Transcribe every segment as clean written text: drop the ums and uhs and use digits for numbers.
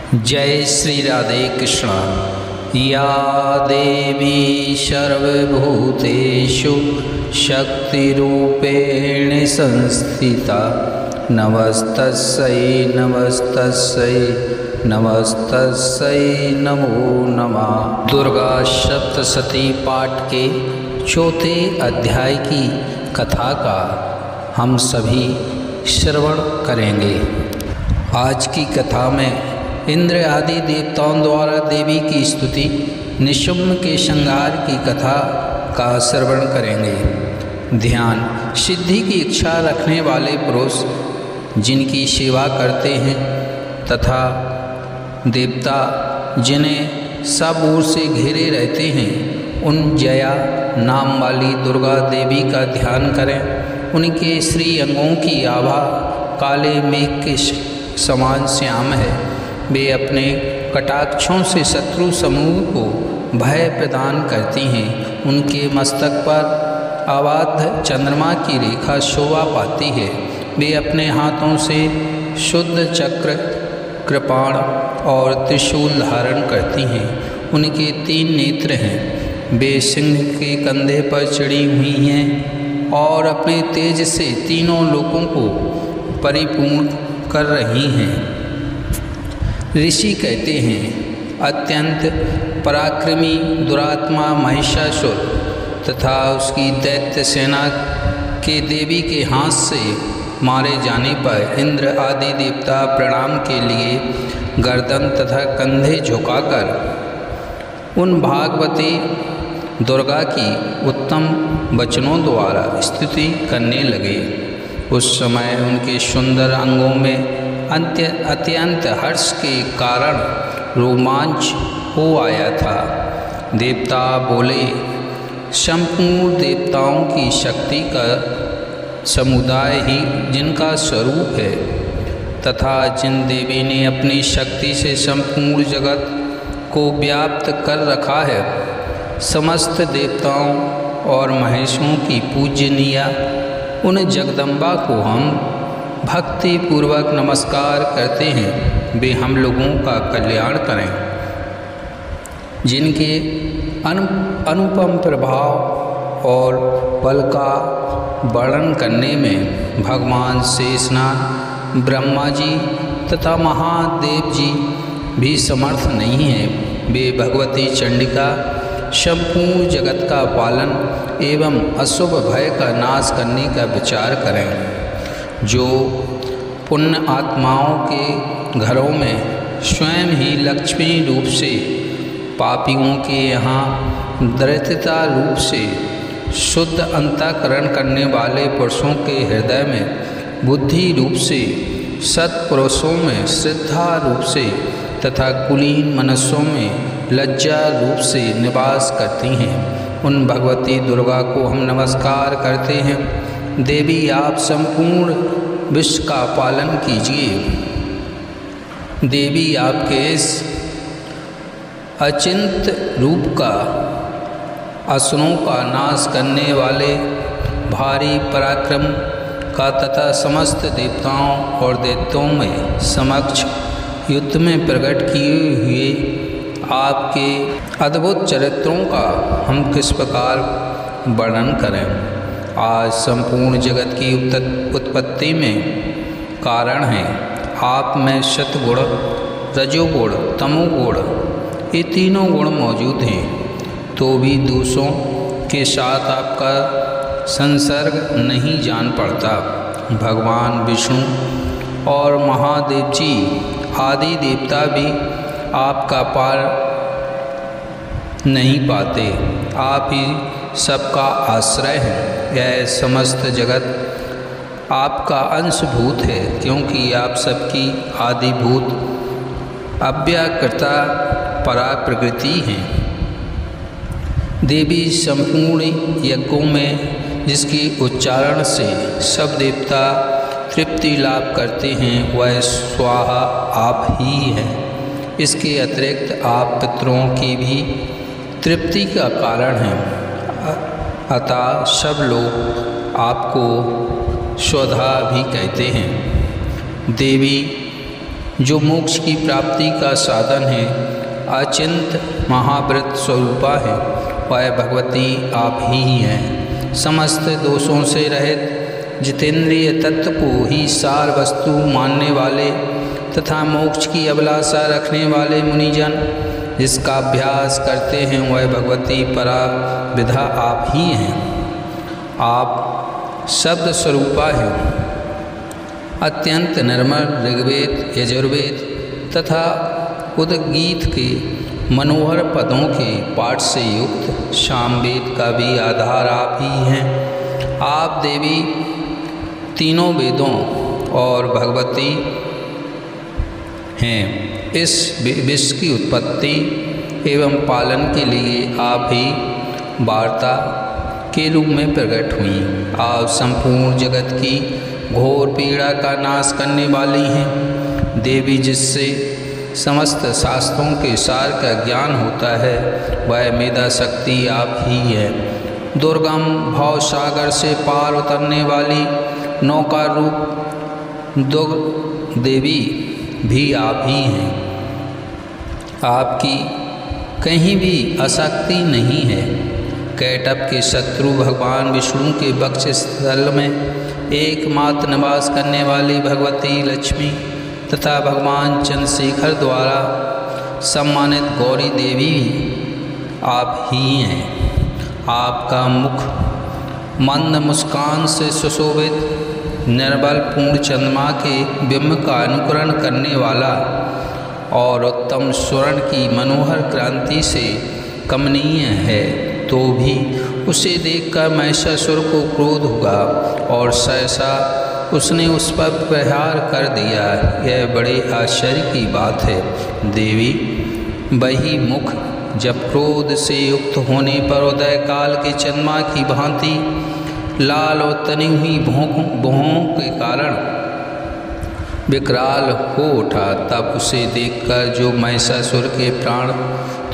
जय श्री राधे कृष्ण। या देवी सर्वभूतेषु शक्तिरूपेण संस्थिता नमस्तस्यै नमस्तस्यै नमस्तस्यै नमो नमः। दुर्गा सप्तशती पाठ के चौथे अध्याय की कथा का हम सभी श्रवण करेंगे। आज की कथा में इंद्र आदि देवताओं द्वारा देवी की स्तुति, निशुम्भ के श्रृंगार की कथा का श्रवण करेंगे। ध्यान सिद्धि की इच्छा रखने वाले पुरुष जिनकी सेवा करते हैं तथा देवता जिन्हें सब ओर से घेरे रहते हैं, उन जया नाम वाली दुर्गा देवी का ध्यान करें। उनके श्री अंगों की आभा काले मेघ के समान श्याम है। वे अपने कटाक्षों से शत्रु समूह को भय प्रदान करती हैं। उनके मस्तक पर अबाध चंद्रमा की रेखा शोभा पाती है। वे अपने हाथों से शुद्ध चक्र, कृपाण और त्रिशूल धारण करती हैं। उनके 3 नेत्र हैं। वे सिंह के कंधे पर चढ़ी हुई हैं और अपने तेज से तीनों लोकों को परिपूर्ण कर रही हैं। ऋषि कहते हैं, अत्यंत पराक्रमी दुरात्मा महिषासुर तथा उसकी दैत्य सेना के देवी के हाथ से मारे जाने पर इंद्र आदि देवता प्रणाम के लिए गर्दन तथा कंधे झुकाकर उन भागवती दुर्गा की उत्तम वचनों द्वारा स्तुति करने लगे। उस समय उनके सुंदर अंगों में अत्यंत हर्ष के कारण रोमांच हो आया था। देवता बोले, संपूर्ण देवताओं की शक्ति का समुदाय ही जिनका स्वरूप है तथा जिन देवी ने अपनी शक्ति से संपूर्ण जगत को व्याप्त कर रखा है, समस्त देवताओं और महेशों की पूजनीय उन जगदम्बा को हम भक्ति पूर्वक नमस्कार करते हैं। वे हम लोगों का कल्याण करें। जिनके अनुपम प्रभाव और बल का वर्णन करने में भगवान शेषनाग, ब्रह्मा जी तथा महादेव जी भी समर्थ नहीं हैं, वे भगवती चंडिका संपूर्ण जगत का पालन एवं अशुभ भय का नाश करने का विचार करें। जो पुण्य आत्माओं के घरों में स्वयं ही लक्ष्मी रूप से, पापियों के यहाँ दरिद्रता रूप से, शुद्ध अंतःकरण करने वाले पुरुषों के हृदय में बुद्धि रूप से, सत्पुरुषों में श्रद्धा रूप से तथा कुलीन मनुष्यों में लज्जा रूप से निवास करती हैं, उन भगवती दुर्गा को हम नमस्कार करते हैं। देवी, आप संपूर्ण विश्व का पालन कीजिए। देवी, आपके इस अचिंत्य रूप का असुरों का नाश करने वाले भारी पराक्रम का तथा समस्त देवताओं और दैत्यों में समक्ष युद्ध में प्रकट किए हुए आपके अद्भुत चरित्रों का हम किस प्रकार वर्णन करें। आज संपूर्ण जगत की उत्पत्ति में कारण है। आप में सतगुण, रजोगुण, तमोगुण ये तीनों गुण मौजूद हैं, तो भी दूसरों के साथ आपका संसर्ग नहीं जान पड़ता। भगवान विष्णु और महादेव जी आदि देवता भी आपका पार नहीं पाते। आप ही सबका आश्रय है। यह समस्त जगत आपका अंशभूत है, क्योंकि आप सबकी आदिभूत अव्याकृता परा प्रकृति हैं। देवी, संपूर्ण यज्ञों में जिसके उच्चारण से सब देवता तृप्ति लाभ करते हैं, वह स्वाहा आप ही हैं। इसके अतिरिक्त आप पितरों की भी तृप्ति का कारण हैं। अतः सब लोग आपको स्वधा भी कहते हैं। देवी, जो मोक्ष की प्राप्ति का साधन है, अचिंत महाव्रत स्वरूपा है, वह भगवती आप ही हैं। समस्त दोषों से रहित जितेंद्रिय तत्व को ही सार वस्तु मानने वाले तथा मोक्ष की अभिलाषा रखने वाले मुनिजन जिसका अभ्यास करते हैं, वह भगवती परा विधा आप ही हैं। आप शब्द स्वरूपा हैं, अत्यंत निर्मल ऋग्वेद, यजुर्वेद तथा उद्गीत के मनोहर पदों के पाठ से युक्त सामवेद का भी आधार आप ही हैं। आप देवी तीनों वेदों और भगवती हैं। इस विश्व की उत्पत्ति एवं पालन के लिए आप ही वार्ता के रूप में प्रकट हुई। आप संपूर्ण जगत की घोर पीड़ा का नाश करने वाली हैं। देवी जिससे समस्त शास्त्रों के सार का ज्ञान होता है, वह मेधा शक्ति आप ही है। दुर्गम भाव सागर से पार उतरने वाली नौका रूप दुर्ग देवी भी आप ही हैं। आपकी कहीं भी आसक्ति नहीं है। कैटभ के शत्रु भगवान विष्णु के वक्ष स्थल में एकमात्र निवास करने वाली भगवती लक्ष्मी तथा भगवान चंद्रशेखर द्वारा सम्मानित गौरी देवी आप ही हैं। आपका मुख मंद मुस्कान से सुशोभित निर्बल पूर्ण चंद्रमा के बिंब का अनुकरण करने वाला और उत्तम स्वर्ण की मनोहर क्रांति से कमनीय है, तो भी उसे देखकर महिषासुर को क्रोध हुआ और सहसा उसने उस पर प्रहार कर दिया। यह बड़े आश्चर्य की बात है। देवी वही मुख जब क्रोध से युक्त होने पर उदय काल के चंद्रमा की भांति लाल और तनी हुई भौहों के कारण विकराल हो उठा, तब उसे देखकर जो महिषासुर के प्राण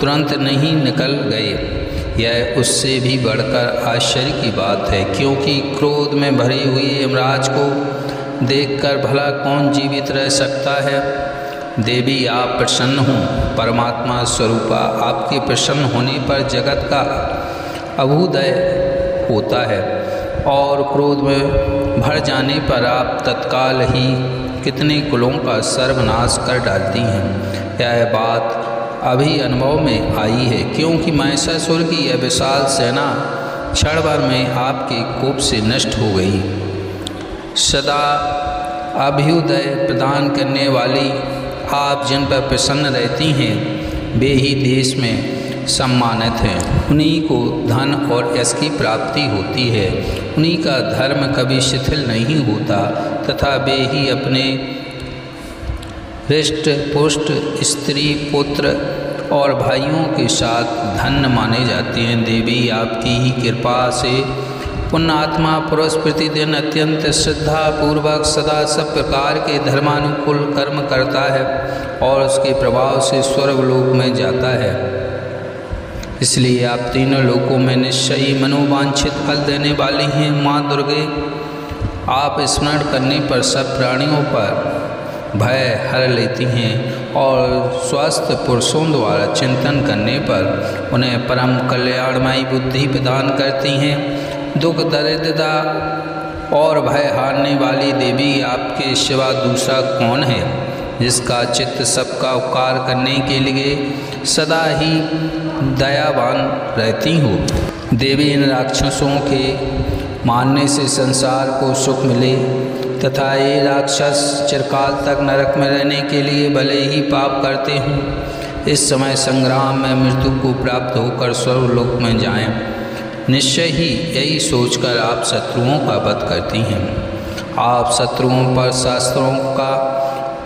तुरंत नहीं निकल गए। यह उससे भी बढ़कर आश्चर्य की बात है, क्योंकि क्रोध में भरे हुए यमराज को देखकर भला कौन जीवित रह सकता है। देवी आप प्रसन्न हों। परमात्मा स्वरूपा आपके प्रसन्न होने पर जगत का अभ्युदय होता है और क्रोध में भर जाने पर आप तत्काल ही कितने कुलों का सर्वनाश कर डालती हैं। यह बात अभी अनुभव में आई है, क्योंकि महिषासुर की यह विशाल सेना क्षण भर में आपके कोप से नष्ट हो गई। सदा अभ्युदय प्रदान करने वाली आप जिन पर प्रसन्न रहती हैं, वे ही देश में सम्मानित हैं। उन्हीं को धन और यश की प्राप्ति होती है। उन्हीं का धर्म कभी शिथिल नहीं होता तथा वे ही अपने हृष्ट पुष्ट स्त्री पुत्र और भाइयों के साथ धन्य माने जाते हैं। देवी आपकी ही कृपा से पुण्यात्मा पुरुष प्रतिदिन अत्यंत श्रद्धापूर्वक सदा सब प्रकार के धर्मानुकूल कर्म करता है और उसके प्रभाव से स्वर्गलोक में जाता है। इसलिए आप तीनों लोकों में निश्चयी मनोवांछित फल देने वाली हैं। माँ दुर्गे, आप स्मरण करने पर सब प्राणियों पर भय हर लेती हैं और स्वस्थ पुरुषों द्वारा चिंतन करने पर उन्हें परम कल्याणमयी बुद्धि प्रदान करती हैं। दुख दरिद्रता और भय हारने वाली देवी आपके सिवा दूसरा कौन है, जिसका चित्त सबका उपकार करने के लिए सदा ही दयावान रहती हो। देवी इन राक्षसों के मारने से संसार को सुख मिले तथा ये राक्षस चिरकाल तक नरक में रहने के लिए भले ही पाप करते हों, इस समय संग्राम में मृत्यु को प्राप्त होकर स्वर्गलोक में जाएं। निश्चय ही यही सोचकर आप शत्रुओं का वध करती हैं। आप शत्रुओं पर शास्त्रों का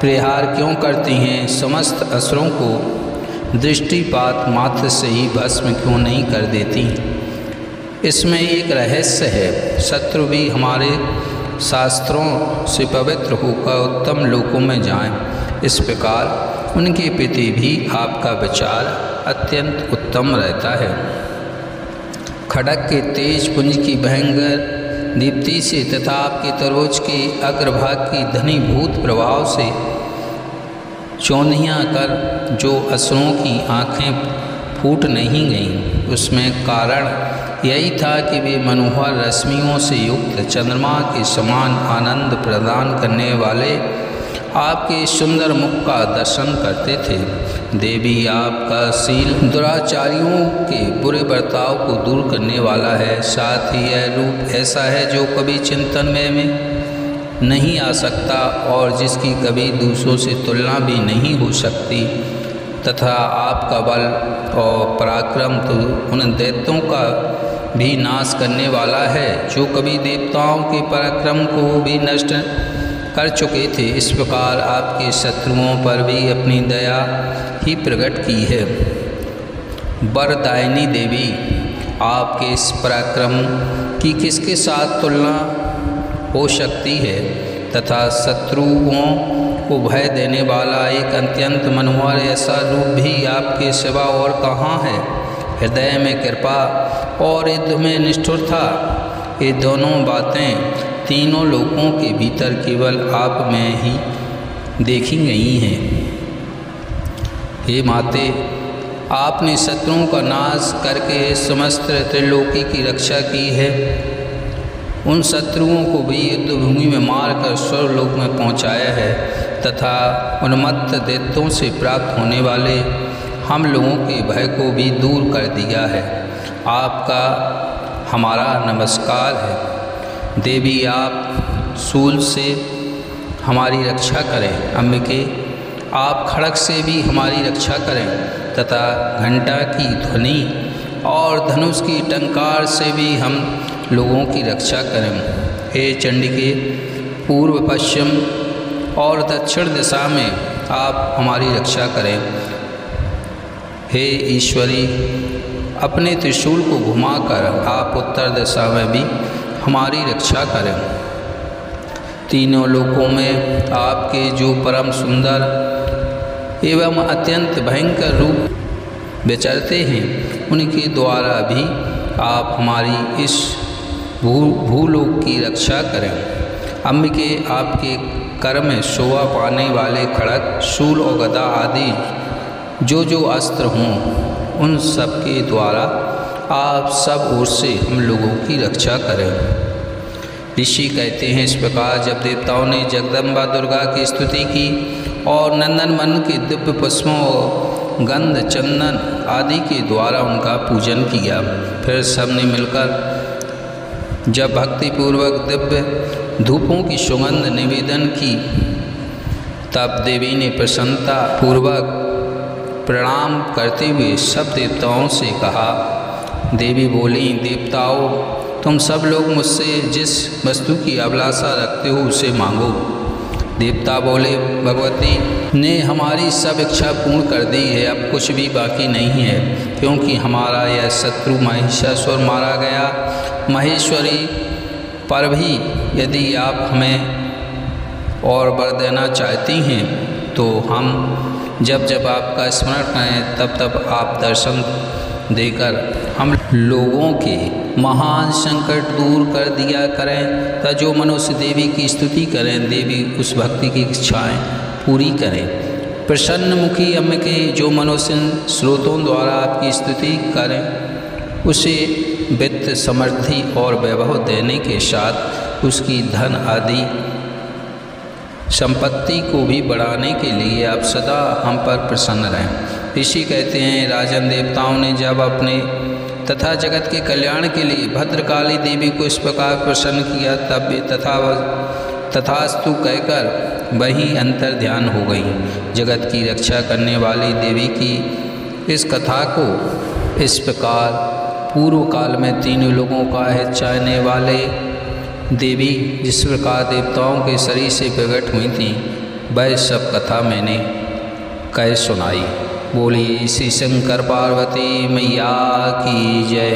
प्रहार क्यों करती हैं? समस्त असुरों को दृष्टिपात मात्र से ही भस्म क्यों नहीं कर देती? इसमें एक रहस्य है। शत्रु भी हमारे शास्त्रों से पवित्र होकर उत्तम लोकों में जाएं। इस प्रकार उनके प्रति भी आपका विचार अत्यंत उत्तम रहता है। खड़ग के तेज पुंज की भयंकर दीप्ति से तथा आपके तरवुज के अग्रभाग की धनीभूत प्रभाव से चौंधियाँ कर जो असुरों की आँखें फूट नहीं गईं, उसमें कारण यही था कि वे मनोहर रश्मियों से युक्त चंद्रमा के समान आनंद प्रदान करने वाले आपके सुंदर मुख का दर्शन करते थे। देवी, आपका शील दुराचारियों के बुरे बर्ताव को दूर करने वाला है। साथ ही यह रूप ऐसा है जो कभी चिंतन में नहीं आ सकता और जिसकी कभी दूसरों से तुलना भी नहीं हो सकती, तथा आपका बल और पराक्रम तो उन दैत्यों का भी नाश करने वाला है जो कभी देवताओं के पराक्रम को भी नष्ट कर चुके थे। इस प्रकार आपके शत्रुओं पर भी अपनी दया ही प्रकट की है। वरदायिनी देवी, आपके इस पराक्रम की किसके साथ तुलना हो सकती है, तथा शत्रुओं को भय देने वाला एक अत्यंत मनोहर ऐसा रूप भी आपके सिवा और कहाँ है। हृदय में कृपा और युद्ध में निष्ठुरता, ये दोनों बातें तीनों लोकों के भीतर केवल आप में ही देखी गई हैं। हे माते, आपने शत्रुओं का नाश करके समस्त त्रिलोकी की रक्षा की है। उन शत्रुओं को भी युद्ध भूमि में मारकर स्वर्गलोक में पहुंचाया है, तथा उन्मत्त दैत्यों से प्राप्त होने वाले हम लोगों के भय को भी दूर कर दिया है। आपका हमारा नमस्कार है। देवी, आप शूल से हमारी रक्षा करें। अंबिके, आप खड़ग से भी हमारी रक्षा करें, तथा घंटा की ध्वनि और धनुष की टंकार से भी हम लोगों की रक्षा करें। हे चंडिके, पूर्व, पश्चिम और दक्षिण दिशा में आप हमारी रक्षा करें। हे ईश्वरी, अपने त्रिशूल को घुमाकर आप उत्तर दिशा में भी हमारी रक्षा करें। तीनों लोकों में आपके जो परम सुंदर एवं अत्यंत भयंकर रूप विचरते हैं, उनके द्वारा भी आप हमारी इस भूलोक की रक्षा करें। अंबिके, आपके कर में शोभा पाने वाले खड़ग, शूल और गदा आदि जो अस्त्र हों, उन सब के द्वारा आप सब ओर से हम लोगों की रक्षा करें। ऋषि कहते हैं, इस प्रकार जब देवताओं ने जगदम्बा दुर्गा की स्तुति की और नंदनवन के दिव्य पुष्पों और गंध, चंदन आदि के द्वारा उनका पूजन किया, फिर सबने मिलकर जब भक्तिपूर्वक दिव्य धूपों की सुगंध निवेदन की, तब देवी ने प्रसन्नता पूर्वक प्रणाम करते हुए सब देवताओं से कहा। देवी बोली, देवताओं, तुम सब लोग मुझसे जिस वस्तु की अभिलाषा रखते हो उसे मांगो। देवता बोले, भगवती ने हमारी सब इच्छा पूर्ण कर दी है, अब कुछ भी बाकी नहीं है, क्योंकि हमारा यह शत्रु महिषासुर मारा गया। महेश्वरी, पर भी यदि आप हमें और वर देना चाहती हैं तो हम जब जब आपका स्मरण करें तब तब आप दर्शन देकर हम लोगों के महान संकट दूर कर दिया करें, तथा जो मनुष्य देवी की स्तुति करें, देवी उस भक्ति की इच्छाएँ पूरी करें। प्रसन्न मुखी अंबिके, जो मनुष्य स्रोतों द्वारा आपकी स्तुति करें, उसे वित्त, समृद्धि और वैभव देने के साथ उसकी धन आदि संपत्ति को भी बढ़ाने के लिए आप सदा हम पर प्रसन्न रहें। ऋषि कहते हैं, राजन, देवताओं ने जब अपने तथा जगत के कल्याण के लिए भद्रकाली देवी को इस प्रकार प्रसन्न किया, तब तथास्तु कहकर वहीं अंतर ध्यान हो गई। जगत की रक्षा करने वाली देवी की इस कथा को इस प्रकार पूर्व काल में तीनों लोगों का हित चाहने वाले देवी जिस प्रकार देवताओं के शरीर से प्रकट हुई थी, वह सब कथा मैंने कह सुनाई। बोलिए श्री शंकर पार्वती मैया की जय।